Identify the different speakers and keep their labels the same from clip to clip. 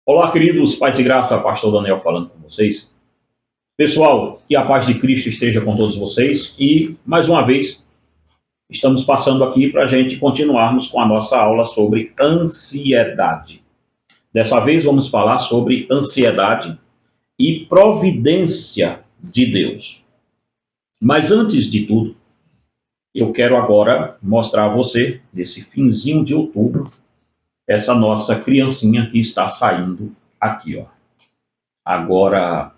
Speaker 1: Olá, queridos, paz e graça, pastor Daniel falando com vocês. Pessoal, que a paz de Cristo esteja com todos vocês e, mais uma vez, estamos passando aqui para a gente continuarmos com a nossa aula sobre ansiedade. Dessa vez vamos falar sobre ansiedade e providência de Deus. Mas antes de tudo, eu quero agora mostrar a você, nesse finzinho de outubro, essa nossa criancinha que está saindo aqui, ó. Agora,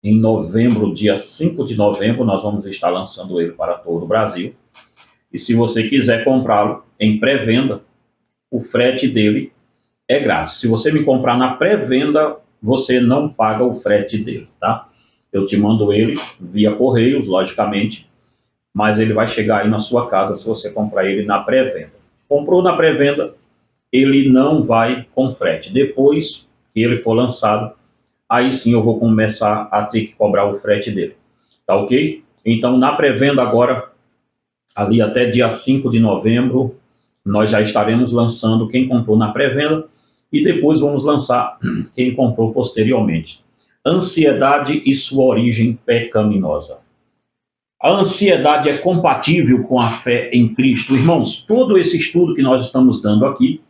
Speaker 1: em novembro, dia 5 de novembro, nós vamos estar lançando ele para todo o Brasil. E se você quiser comprá-lo em pré-venda, o frete dele é grátis. Se você me comprar na pré-venda, você não paga o frete dele, tá? Eu te mando ele via correios, logicamente, mas ele vai chegar aí na sua casa se você comprar ele na pré-venda. Comprou na pré-venda, ele não vai com frete. Depois que ele for lançado, aí sim eu vou começar a ter que cobrar o frete dele. Tá ok? Então, na pré-venda agora, ali até dia 5 de novembro, nós já estaremos lançando quem comprou na pré-venda e depois vamos lançar quem comprou posteriormente. Ansiedade e sua origem pecaminosa. A ansiedade é compatível com a fé em Cristo? Irmãos, todo esse estudo que nós estamos dando aqui,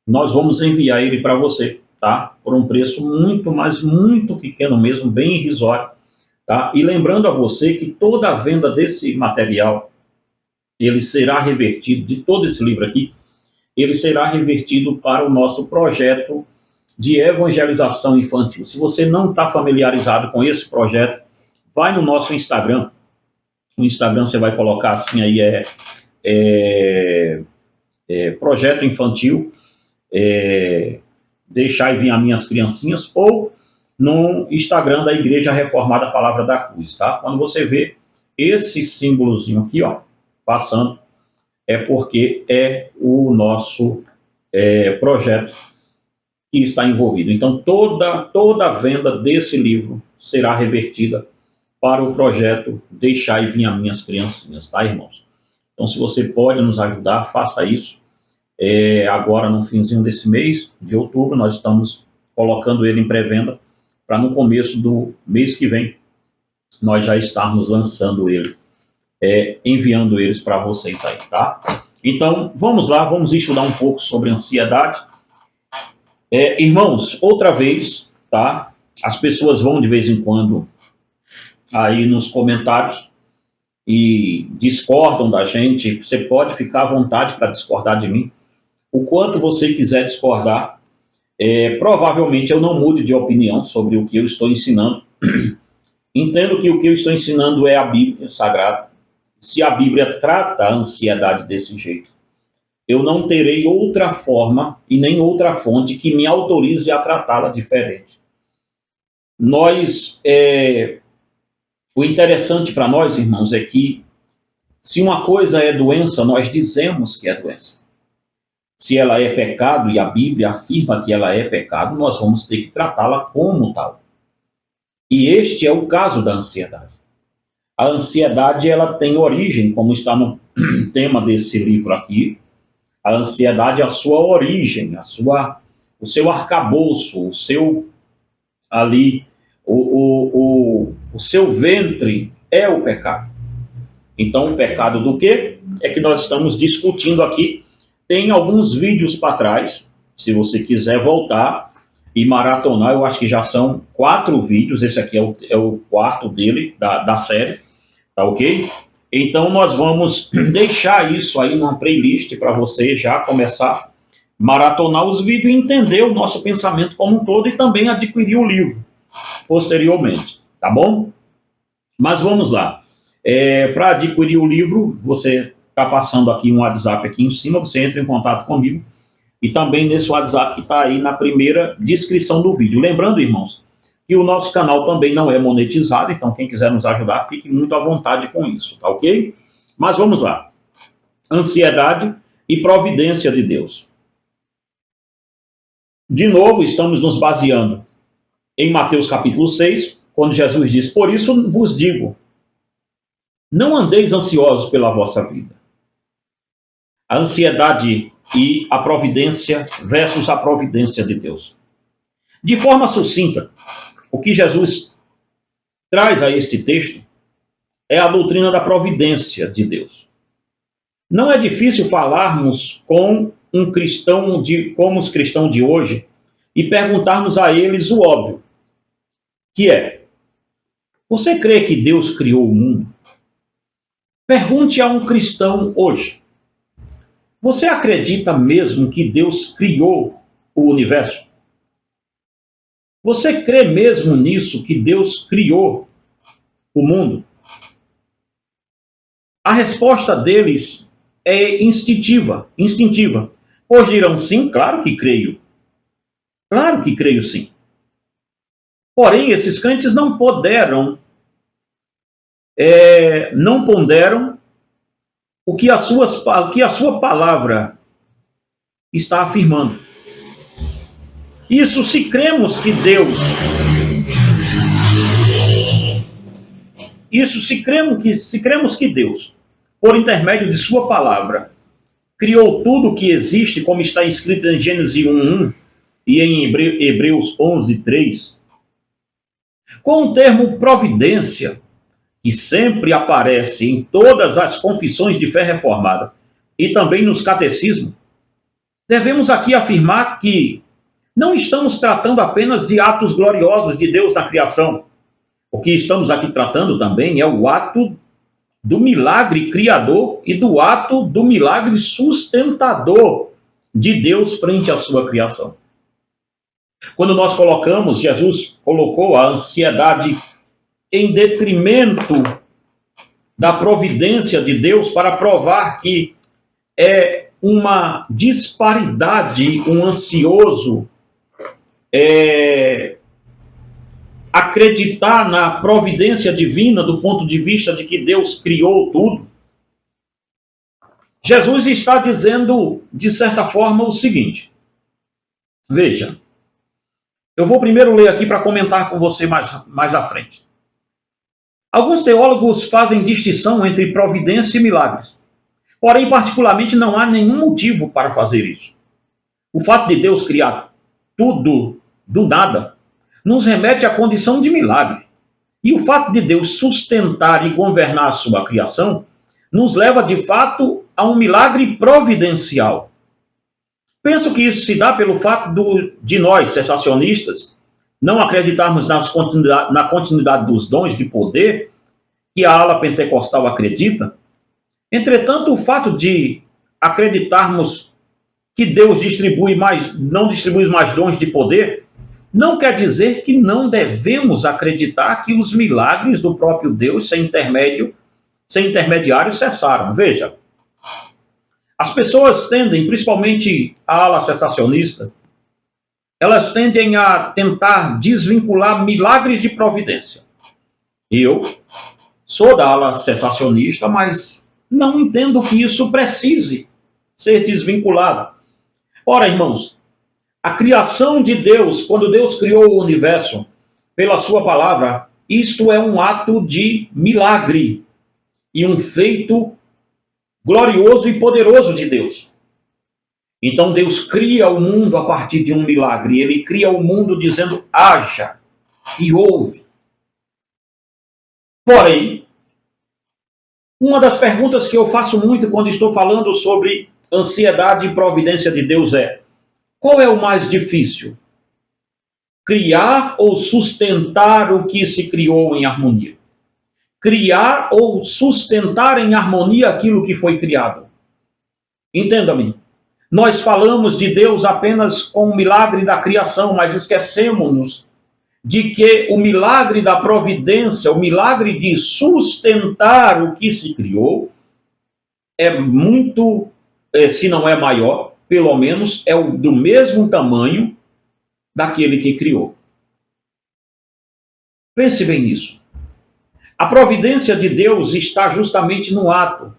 Speaker 1: nós vamos enviar ele para você, tá? Por um preço muito, mas muito pequeno mesmo, bem irrisório, tá? E lembrando a você que toda a venda desse material, ele será revertido, de todo esse livro aqui, ele será revertido para o nosso projeto de evangelização infantil. Se você não está familiarizado com esse projeto, vai no nosso Instagram. No Instagram você vai colocar assim aí, projeto infantil, deixar e vir as minhas criancinhas, ou no Instagram da Igreja Reformada Palavra da Cruz, tá? Quando você vê esse símbolozinho aqui, ó, passando, é porque é o nosso projeto que está envolvido. Então, toda a venda desse livro será revertida para o projeto Deixar e Vir as Minhas Criancinhas, tá, irmãos? Então, se você pode nos ajudar, faça isso. Agora, no finzinho desse mês, de outubro, nós estamos colocando ele em pré-venda para no começo do mês que vem nós já estarmos lançando ele, enviando eles para vocês aí, tá? Então, vamos lá, vamos estudar um pouco sobre ansiedade. Irmãos, outra vez, tá? As pessoas vão de vez em quando aí nos comentários e discordam da gente. Você pode ficar à vontade para discordar de mim. O quanto você quiser discordar, provavelmente eu não mude de opinião sobre o que eu estou ensinando. Entendo que o que eu estou ensinando é a Bíblia Sagrada. Se a Bíblia trata a ansiedade desse jeito, eu não terei outra forma e nem outra fonte que me autorize a tratá-la diferente. O interessante para nós, irmãos, é que se uma coisa é doença, nós dizemos que é doença. Se ela é pecado e a Bíblia afirma que ela é pecado, nós vamos ter que tratá-la como tal. E este é o caso da ansiedade. A ansiedade, ela tem origem, como está no tema desse livro aqui. A ansiedade, a sua origem, o seu arcabouço, o seu seu ventre é o pecado. Então, o pecado do quê? É que nós estamos discutindo aqui. Tem alguns vídeos para trás, se você quiser voltar e maratonar, eu acho que já são 4 vídeos, esse aqui é o quarto dele, da série, tá ok? Então nós vamos deixar isso aí numa playlist para você já começar a maratonar os vídeos e entender o nosso pensamento como um todo e também adquirir o livro posteriormente, tá bom? Mas vamos lá. Para adquirir o livro, você está passando aqui um WhatsApp aqui em cima, você entra em contato comigo e também nesse WhatsApp que está aí na primeira descrição do vídeo. Lembrando, irmãos, que o nosso canal também não é monetizado, então quem quiser nos ajudar, fique muito à vontade com isso, tá ok? Mas vamos lá. Ansiedade e providência de Deus. De novo, estamos nos baseando em Mateus capítulo 6, quando Jesus diz: por isso vos digo, não andeis ansiosos pela vossa vida. A ansiedade e a providência versus a providência de Deus. De forma sucinta, o que Jesus traz a este texto é a doutrina da providência de Deus. Não é difícil falarmos com um cristão como os cristãos de hoje e perguntarmos a eles o óbvio, que é: você crê que Deus criou o mundo? Pergunte a um cristão hoje: você acredita mesmo que Deus criou o universo? Você crê mesmo nisso, que Deus criou o mundo? A resposta deles é instintiva. Pois dirão: sim, claro que creio. Claro que creio sim. Porém, esses crentes não ponderam o que a sua palavra está afirmando. Isso se cremos que Deus... se cremos que Deus, por intermédio de sua palavra, criou tudo o que existe, como está escrito em Gênesis 1:1 e em Hebreus 11:3, com o termo providência, que sempre aparece em todas as confissões de fé reformada e também nos catecismos, devemos aqui afirmar que não estamos tratando apenas de atos gloriosos de Deus na criação. O que estamos aqui tratando também é o ato do milagre criador e do ato do milagre sustentador de Deus frente à sua criação. Quando nós Jesus colocou a ansiedade em detrimento da providência de Deus para provar que é uma disparidade, um ansioso acreditar na providência divina do ponto de vista de que Deus criou tudo. Jesus está dizendo, de certa forma, o seguinte. Veja, eu vou primeiro ler aqui para comentar com você mais à frente. Alguns teólogos fazem distinção entre providência e milagres. Porém, particularmente, não há nenhum motivo para fazer isso. O fato de Deus criar tudo do nada nos remete à condição de milagre. E o fato de Deus sustentar e governar a sua criação nos leva, de fato, a um milagre providencial. Penso que isso se dá pelo fato de nós, cessacionistas, não acreditarmos na continuidade dos dons de poder que a ala pentecostal acredita. Entretanto, o fato de acreditarmos que Deus não distribui mais dons de poder, não quer dizer que não devemos acreditar que os milagres do próprio Deus, sem intermediário, cessaram. Veja, as pessoas tendem, principalmente a ala cessacionista, elas tendem a tentar desvincular milagres de providência. Eu sou da ala cessacionista, mas não entendo que isso precise ser desvinculado. Ora, irmãos, a criação de Deus, quando Deus criou o universo pela sua palavra, isto é um ato de milagre e um feito glorioso e poderoso de Deus. Então Deus cria o mundo a partir de um milagre. Ele cria o mundo dizendo: haja, e houve. Porém, uma das perguntas que eu faço muito quando estou falando sobre ansiedade e providência de Deus é: qual é o mais difícil? Criar ou sustentar o que se criou em harmonia? Criar ou sustentar em harmonia aquilo que foi criado? Entenda-me. Nós falamos de Deus apenas com o milagre da criação, mas esquecemos-nos de que o milagre da providência, o milagre de sustentar o que se criou, é muito, se não é maior, pelo menos é do mesmo tamanho daquele que criou. Pense bem nisso. A providência de Deus está justamente no ato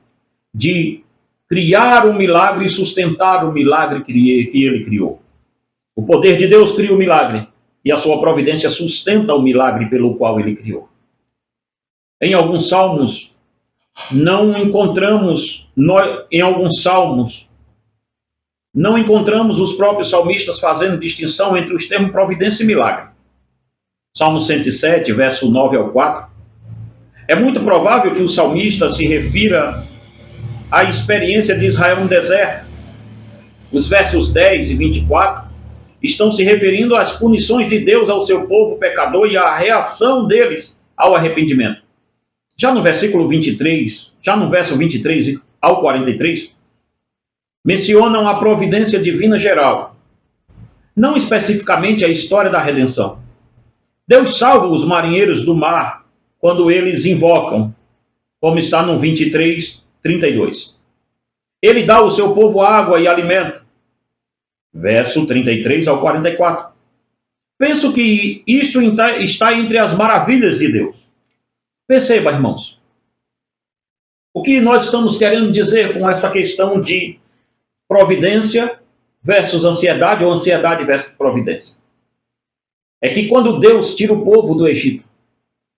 Speaker 1: de criar o milagre e sustentar o milagre que ele criou. O poder de Deus cria o milagre e a sua providência sustenta o milagre pelo qual ele criou. Em alguns salmos, não encontramos, em alguns salmos, não encontramos os próprios salmistas fazendo distinção entre os termos providência e milagre. Salmo 107, verso 9 ao 4. É muito provável que o salmista se refira à experiência de Israel no deserto. Os versos 10 e 24 estão se referindo às punições de Deus ao seu povo pecador e à reação deles ao arrependimento. Já no versículo 23, já no verso 23 ao 43, mencionam a providência divina geral, não especificamente a história da redenção. Deus salva os marinheiros do mar quando eles invocam, como está no 23, 32. Ele dá ao seu povo água e alimento. Verso 33 ao 44. Penso que isto está entre as maravilhas de Deus. Perceba, irmãos, o que nós estamos querendo dizer com essa questão de providência versus ansiedade, ou ansiedade versus providência. É que quando Deus tira o povo do Egito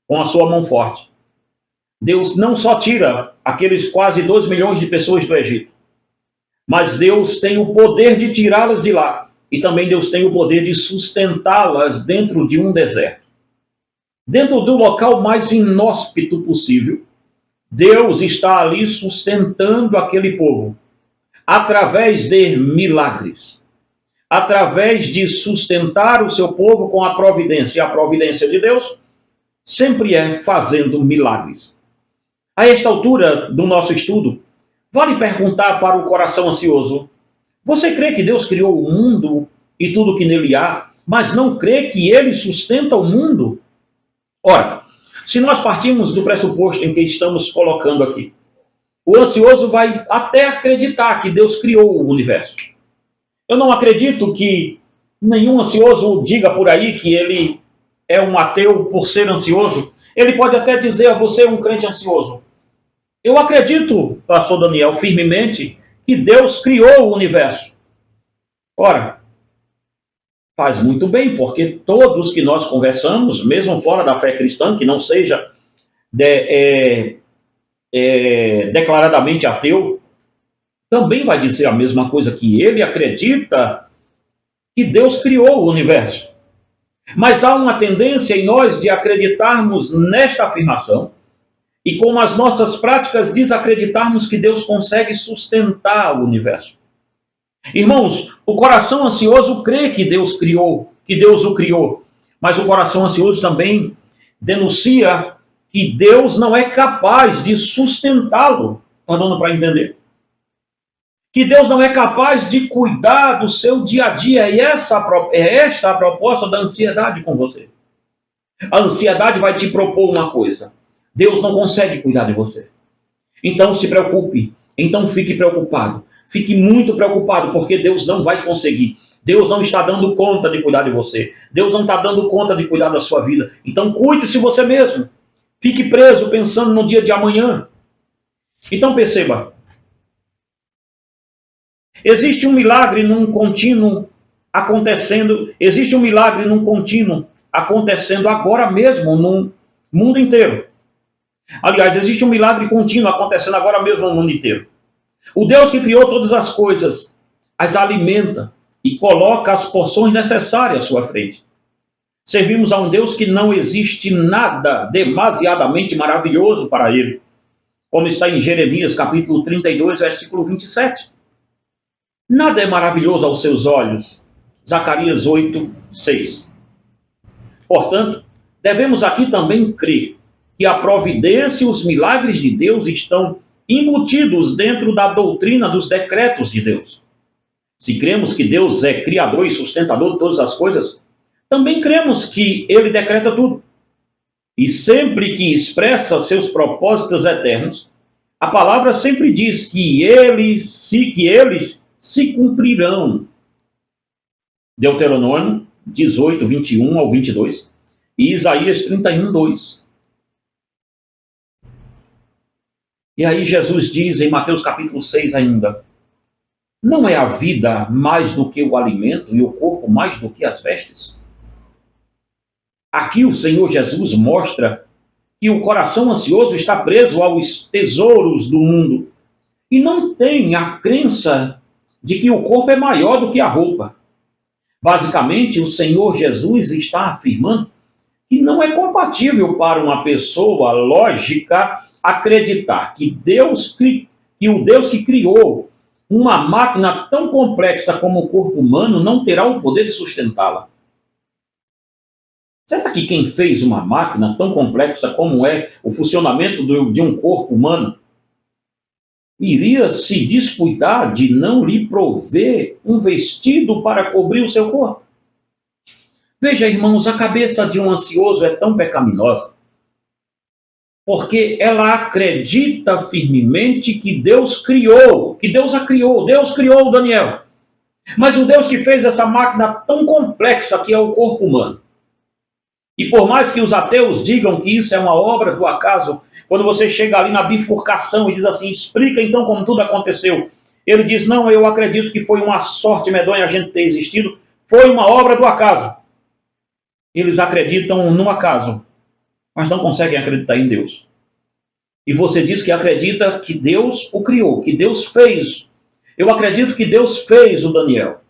Speaker 1: com a sua mão forte, Deus não só tira aqueles quase 2 milhões de pessoas do Egito, mas Deus tem o poder de tirá-las de lá. E também Deus tem o poder de sustentá-las dentro de um deserto. Dentro do local mais inóspito possível, Deus está ali sustentando aquele povo através de milagres, através de sustentar o seu povo com a providência. E a providência de Deus sempre é fazendo milagres. A esta altura do nosso estudo, vale perguntar para o coração ansioso: você crê que Deus criou o mundo e tudo que nele há, mas não crê que ele sustenta o mundo? Ora, se nós partimos do pressuposto em que estamos colocando aqui, o ansioso vai até acreditar que Deus criou o universo. Eu não acredito que nenhum ansioso diga por aí que ele é um ateu por ser ansioso. Ele pode até dizer: você é um crente ansioso. Eu acredito, pastor Daniel, firmemente, que Deus criou o universo. Ora, faz muito bem, porque todos que nós conversamos, mesmo fora da fé cristã, que não seja declaradamente ateu, também vai dizer a mesma coisa, que ele acredita que Deus criou o universo. Mas há uma tendência em nós de acreditarmos nesta afirmação e com as nossas práticas desacreditarmos que Deus consegue sustentar o universo. Irmãos, o coração ansioso crê que Deus criou, que Deus o criou, mas o coração ansioso também denuncia que Deus não é capaz de sustentá-lo. Está dando para entender? Que Deus não é capaz de cuidar do seu dia a dia, e esta é a proposta da ansiedade com você. A ansiedade vai te propor uma coisa: Deus não consegue cuidar de você. Então se preocupe, então fique preocupado. Fique muito preocupado, porque Deus não vai conseguir. Deus não está dando conta de cuidar de você. Deus não está dando conta de cuidar da sua vida. Então cuide-se você mesmo. Fique preso pensando no dia de amanhã. Então perceba. Existe um milagre num contínuo acontecendo. Existe um milagre num contínuo acontecendo agora mesmo no mundo inteiro. Aliás, existe um milagre contínuo acontecendo agora mesmo no mundo inteiro. O Deus que criou todas as coisas, as alimenta e coloca as porções necessárias à sua frente. Servimos a um Deus que não existe nada demasiadamente maravilhoso para ele, como está em Jeremias capítulo 32, versículo 27. Nada é maravilhoso aos seus olhos. Zacarias 8, 6. Portanto, devemos aqui também crer que a providência e os milagres de Deus estão embutidos dentro da doutrina dos decretos de Deus. Se cremos que Deus é criador e sustentador de todas as coisas, também cremos que ele decreta tudo. E sempre que expressa seus propósitos eternos, a palavra sempre diz que eles se cumprirão. Deuteronômio 18, 21 ao 22 e Isaías 31, 2. E aí Jesus diz em Mateus capítulo 6 ainda: não é a vida mais do que o alimento e o corpo mais do que as vestes? Aqui o Senhor Jesus mostra que o coração ansioso está preso aos tesouros do mundo e não tem a crença de que o corpo é maior do que a roupa. Basicamente, o Senhor Jesus está afirmando que não é compatível para uma pessoa lógica acreditar que o Deus que criou uma máquina tão complexa como o corpo humano não terá o poder de sustentá-la. Será que quem fez uma máquina tão complexa como é o funcionamento de um corpo humano iria se descuidar de não lhe prover um vestido para cobrir o seu corpo? Veja, irmãos, a cabeça de um ansioso é tão pecaminosa porque ela acredita firmemente que Deus criou, que Deus a criou, Deus criou o Daniel. Mas o Deus que fez essa máquina tão complexa que é o corpo humano. E por mais que os ateus digam que isso é uma obra do acaso, quando você chega ali na bifurcação e diz assim, explica então como tudo aconteceu. Ele diz, não, eu acredito que foi uma sorte medonha a gente ter existido, foi uma obra do acaso. Eles acreditam no acaso, mas não conseguem acreditar em Deus. E você diz que acredita que Deus o criou, que Deus fez. Eu acredito que Deus fez o Daniel,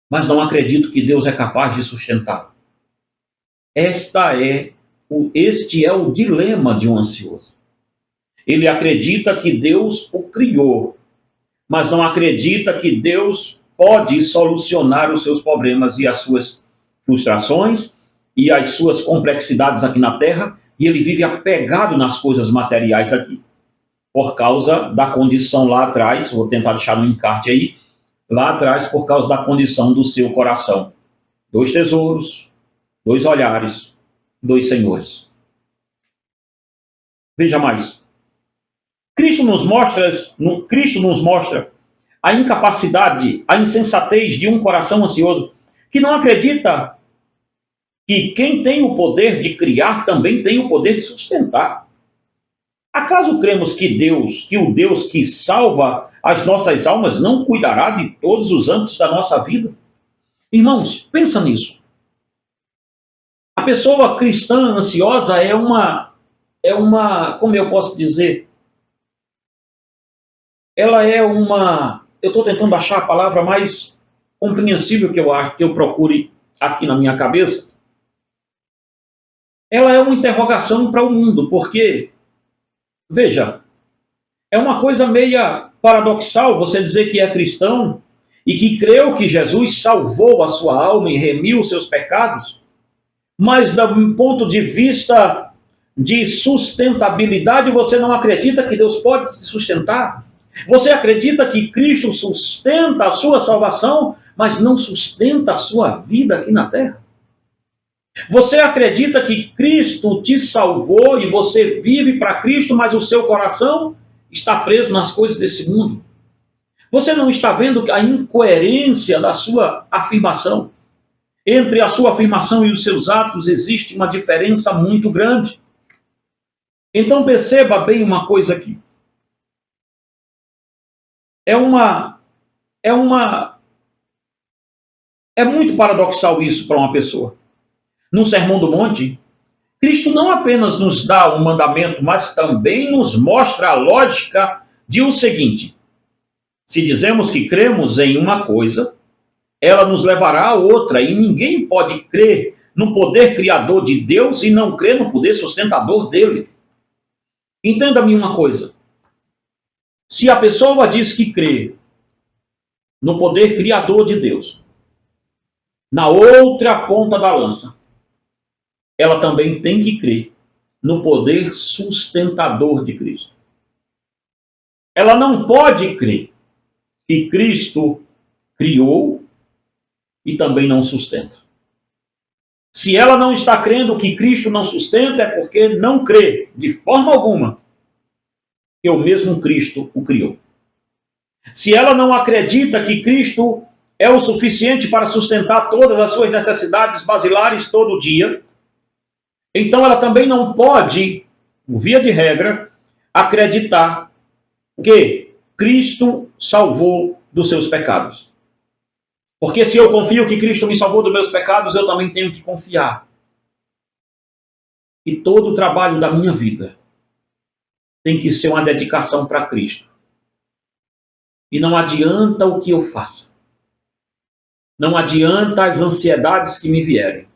Speaker 1: mas não acredito que Deus é capaz de sustentá-lo. Este é o dilema de um ansioso. Ele acredita que Deus o criou, mas não acredita que Deus pode solucionar os seus problemas e as suas frustrações e as suas complexidades aqui na Terra, e ele vive apegado nas coisas materiais aqui, por causa da condição lá atrás, vou tentar deixar no encarte aí, lá atrás por causa da condição do seu coração. 2 tesouros, 2 olhares, 2 senhores. Veja mais. Cristo nos mostra a incapacidade, a insensatez de um coração ansioso que não acredita que quem tem o poder de criar também tem o poder de sustentar. Acaso cremos que o Deus que salva as nossas almas não cuidará de todos os âmbitos da nossa vida? Irmãos, pensa nisso. A pessoa cristã ansiosa é uma, como eu posso dizer, ela é uma, eu estou tentando achar a palavra mais compreensível que eu procure aqui na minha cabeça. Ela é uma interrogação para o mundo, porque, veja, é uma coisa meia paradoxal você dizer que é cristão e que creu que Jesus salvou a sua alma e remiu os seus pecados, mas do ponto de vista de sustentabilidade você não acredita que Deus pode te sustentar. Você acredita que Cristo sustenta a sua salvação, mas não sustenta a sua vida aqui na terra? Você acredita que Cristo te salvou e você vive para Cristo, mas o seu coração está preso nas coisas desse mundo? Você não está vendo a incoerência da sua afirmação? Entre a sua afirmação e os seus atos existe uma diferença muito grande. Então perceba bem uma coisa aqui. É muito paradoxal isso para uma pessoa. No Sermão do Monte, Cristo não apenas nos dá um mandamento, mas também nos mostra a lógica de o seguinte: se dizemos que cremos em uma coisa, ela nos levará a outra, e ninguém pode crer no poder criador de Deus e não crer no poder sustentador dele. Entenda-me uma coisa: se a pessoa diz que crê no poder criador de Deus, na outra ponta da lança, ela também tem que crer no poder sustentador de Cristo. Ela não pode crer que Cristo criou e também não sustenta. Se ela não está crendo que Cristo não sustenta, é porque não crê, de forma alguma, que o mesmo Cristo o criou. Se ela não acredita que Cristo é o suficiente para sustentar todas as suas necessidades basilares todo dia, então ela também não pode, via de regra, acreditar que Cristo salvou dos seus pecados. Porque se eu confio que Cristo me salvou dos meus pecados, eu também tenho que confiar que todo o trabalho da minha vida tem que ser uma dedicação para Cristo. E não adianta o que eu faça. Não adianta as ansiedades que me vierem.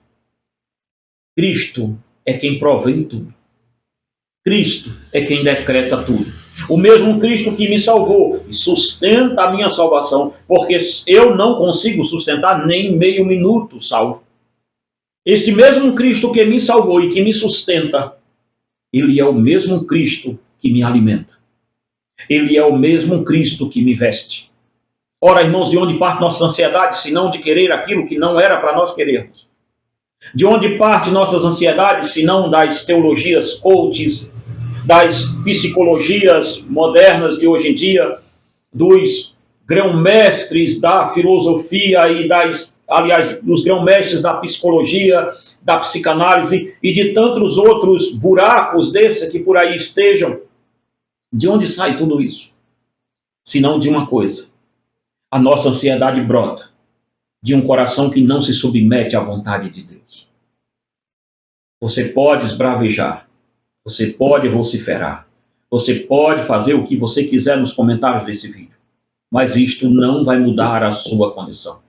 Speaker 1: Cristo é quem provém tudo. Cristo é quem decreta tudo. O mesmo Cristo que me salvou e sustenta a minha salvação, porque eu não consigo sustentar nem meio minuto salvo. Este mesmo Cristo que me salvou e que me sustenta, ele é o mesmo Cristo que me alimenta. Ele é o mesmo Cristo que me veste. Ora, irmãos, de onde parte nossa ansiedade, se não de querer aquilo que não era para nós querermos? De onde parte nossas ansiedades, se não das teologias coaches, das psicologias modernas de hoje em dia, dos grão-mestres da filosofia e dos grão-mestres da psicologia, da psicanálise e de tantos outros buracos desses que por aí estejam. De onde sai tudo isso? Senão de uma coisa. A nossa ansiedade brota de um coração que não se submete à vontade de Deus. Você pode esbravejar, você pode vociferar, você pode fazer o que você quiser nos comentários desse vídeo, mas isto não vai mudar a sua condição.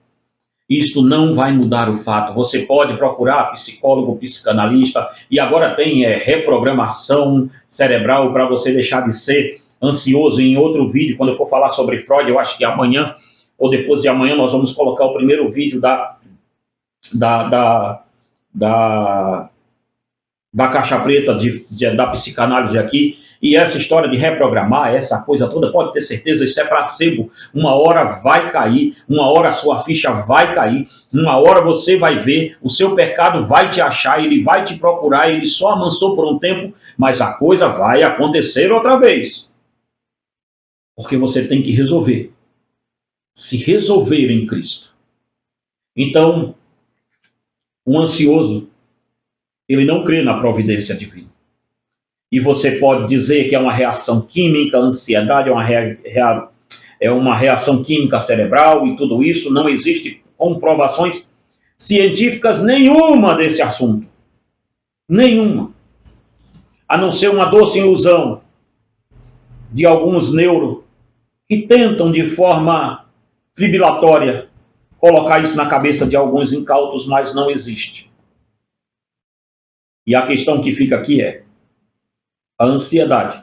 Speaker 1: Isto não vai mudar o fato. Você pode procurar psicólogo, psicanalista, e agora tem reprogramação cerebral para você deixar de ser ansioso. Em outro vídeo, quando eu for falar sobre Freud, eu acho que amanhã ou depois de amanhã nós vamos colocar o primeiro vídeo da caixa preta da psicanálise aqui. E essa história de reprogramar, essa coisa toda, pode ter certeza, isso é placebo. Uma hora vai cair, uma hora a sua ficha vai cair, uma hora você vai ver, o seu pecado vai te achar, ele vai te procurar, ele só amansou por um tempo, mas a coisa vai acontecer outra vez. Porque você tem que resolver. Se resolver em Cristo. Então, um ansioso, ele não crê na providência divina. E você pode dizer que é uma reação química, a ansiedade é uma reação química cerebral e tudo isso. Não existe comprovações científicas nenhuma desse assunto. Nenhuma. A não ser uma doce ilusão de alguns neuro que tentam de forma fibrilatória colocar isso na cabeça de alguns incautos, mas não existe. E a questão que fica aqui é a ansiedade.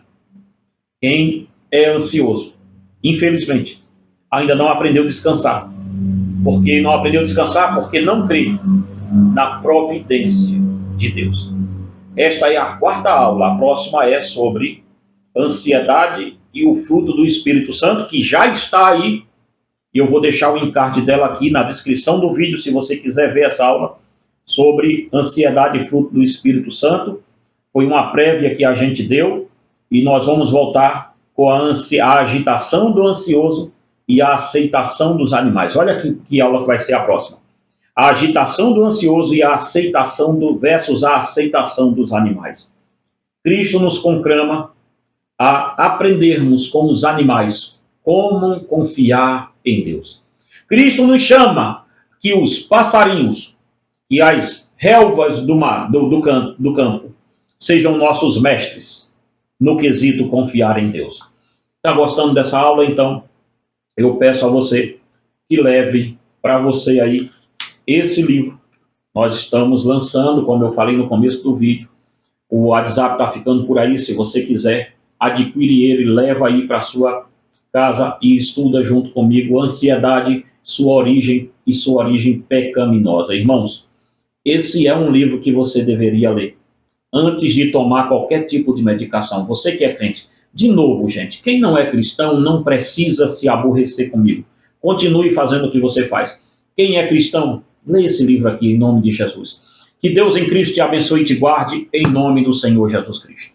Speaker 1: Quem é ansioso, infelizmente, ainda não aprendeu a descansar. Porque não aprendeu a descansar porque não crê na providência de Deus. Esta é a quarta aula. A próxima é sobre ansiedade e o fruto do Espírito Santo, que já está aí. E eu vou deixar o encarte dela aqui na descrição do vídeo, se você quiser ver essa aula sobre ansiedade e fruto do Espírito Santo. Foi uma prévia que a gente deu e nós vamos voltar com a agitação do ansioso e a aceitação dos animais. Olha que aula que vai ser a próxima. A agitação do ansioso e a aceitação versus a aceitação dos animais. Cristo nos conclama a aprendermos com os animais como confiar em Deus. Cristo nos chama que os passarinhos e as relvas do campo sejam nossos mestres no quesito confiar em Deus. Está gostando dessa aula? Então, eu peço a você que leve para você aí esse livro. Nós estamos lançando, como eu falei no começo do vídeo, o WhatsApp está ficando por aí. Se você quiser, adquire ele, leva aí para sua casa e estuda junto comigo Ansiedade, sua origem e sua origem pecaminosa. Irmãos, esse é um livro que você deveria ler antes de tomar qualquer tipo de medicação. Você que é crente, de novo, gente, quem não é cristão não precisa se aborrecer comigo. Continue fazendo o que você faz. Quem é cristão, lê esse livro aqui em nome de Jesus. Que Deus em Cristo te abençoe e te guarde em nome do Senhor Jesus Cristo.